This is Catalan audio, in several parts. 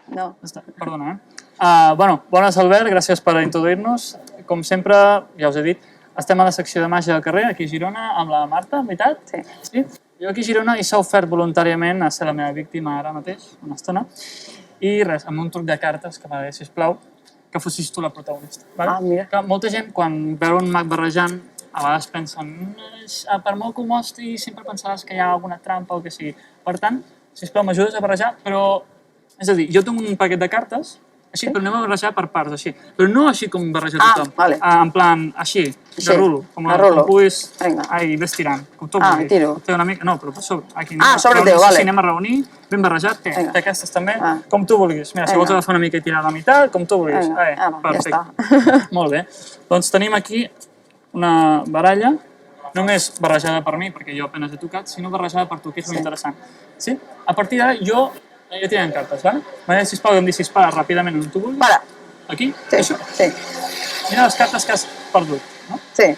No. Perdona, Bueno, bones, Albert, gràcies per introduir-nos. Com sempre, ja us he dit, estem a la secció de màgia del carrer, aquí a Girona, amb la Marta, veritat? Sí. Jo aquí a Girona i s'ha ofert voluntàriament a ser la meva víctima ara mateix, una estona. I res, amb un truc de cartes que m'agradaria, sisplau, que fossis tu la protagonista. Mira. Que molta gent, quan veu un mag barrejant, a vegades pensen per molt que ho mostri, sempre pensaràs que hi ha alguna trampa o que sigui. Per tant, sisplau, m'ajudes a barrejar, però... És a dir, jo tinc un paquet de cartes, així, però anem a barrejar per parts, així. Però no així com barreja tothom. Vale. En plan, així, de rulo. Com puguis... Ai, ves tirant, com tu vulguis. Tiro. Té una mica... No, però per sobre. Sobre teu, vale. Si anem a reunir, ben barrejat, té aquestes també, com tu vulguis. Mira, si vols agafar una mica i tirar a la meitat, com tu vulguis. Perfecte. Molt bé. Doncs tenim aquí una baralla, només barrejada per mi, perquè jo apenas he tocat, sinó barrejada per tu, que és molt interessant. Sí? A partir d'ara, jo tirem cartes, vale? M'agradaria, sisplau, que em deixis parar ràpidament on tu vulguis. Para. Aquí? Sí. Això? Sí. Mira les cartes que has perdut, no? Sí.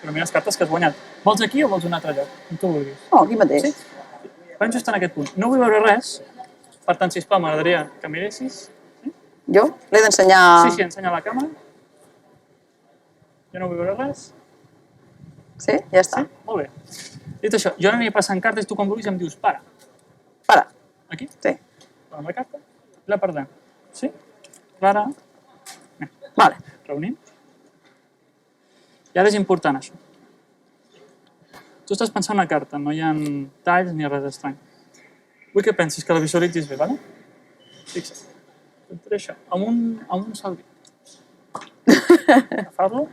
Però mira les cartes que has guanyat. Vols aquí o vols un altre lloc? On tu vulguis. No, aquí mateix. Sí? Vam just en aquest punt. No vull veure res, per tant, sisplau, m'agradaria que miressis. Jo? L'he d'ensenyar... Sí, ensenya la càmera. Jo no vull veure res. Sí? Ja està. Sí? Molt bé. Dit això, jo aniré passant cartes i tu quan vulguis em dius para. Para. Aquí? Sí. Posem la carta i la perdem. Sí? Clara? Vale. Reunim. I ara és important això. Tu estàs pensant una carta, no hi ha talls ni res estrany. Vull que pensis que la visualitzis bé, vale? Fixa't. Intentaré això, amb un sol dit. Agafar-lo.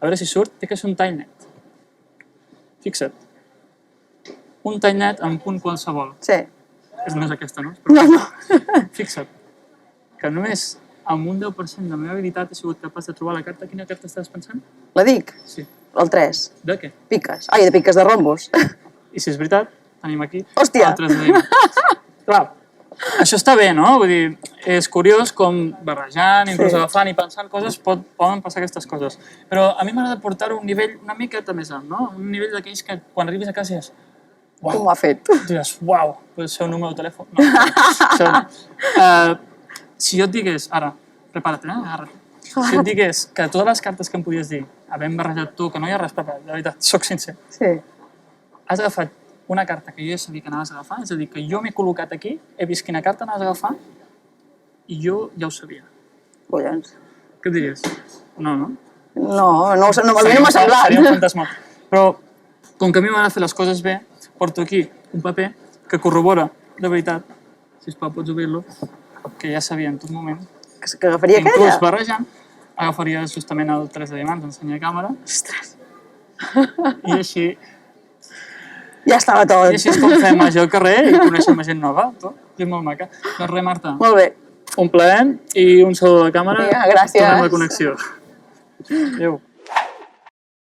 A veure si surt, té que ser un tall net. Fixa't. Un tall net en punt qualsevol. Sí. No és aquesta, no? No. Fixa't, que només amb un 10% de la meva habilitat he sigut capaç de trobar la carta. Quina carta estàs pensant? La dic? Sí. El 3. De què? Piques. Ai, de piques de rombos. I si és veritat, tenim aquí... Hòstia! Altres de... Clar, això està bé, no? Vull dir, és curiós com barrejant, inclús agafant i pensant coses, poden passar aquestes coses. Però a mi m'agrada portar-ho a un nivell una miqueta més alt, no? Un nivell d'aquells que quan arribis a casa dius Com ho ha fet? Diràs, uau, pot ser un número de telèfon. No. Si jo et digués, ara, prepara't, agarra't. Si jo et digués que totes les cartes que em podies dir, havent barrejat tu, que no hi ha res preparat, de veritat, soc sincer. Sí. Has agafat una carta que jo ja sabia que anaves a agafar, és a dir, que jo m'he col·locat aquí, he vist quina carta anaves a agafar, i jo ja ho sabia. Collons. Què et diries? No, no? No, a mi no m'ha semblat. Seria un fantasma. Però, com que a mi m'agrada fer les coses bé, porto aquí un paper que corrobora, de veritat, sisplau, pots obrir-lo, que ja sabia en tot moment. Que agafaria aquella? Inclús barrejant, agafaries justament el 3 de diamants, ensenya a càmera. Ostres. I així... Ja estava tot. I així és com fem màgia al carrer i coneixem gent nova. És molt maca. Doncs res, Marta. Molt bé. Un plaer i un salut a la càmera. Vinga, gràcies. Tornem la connexió. Adéu.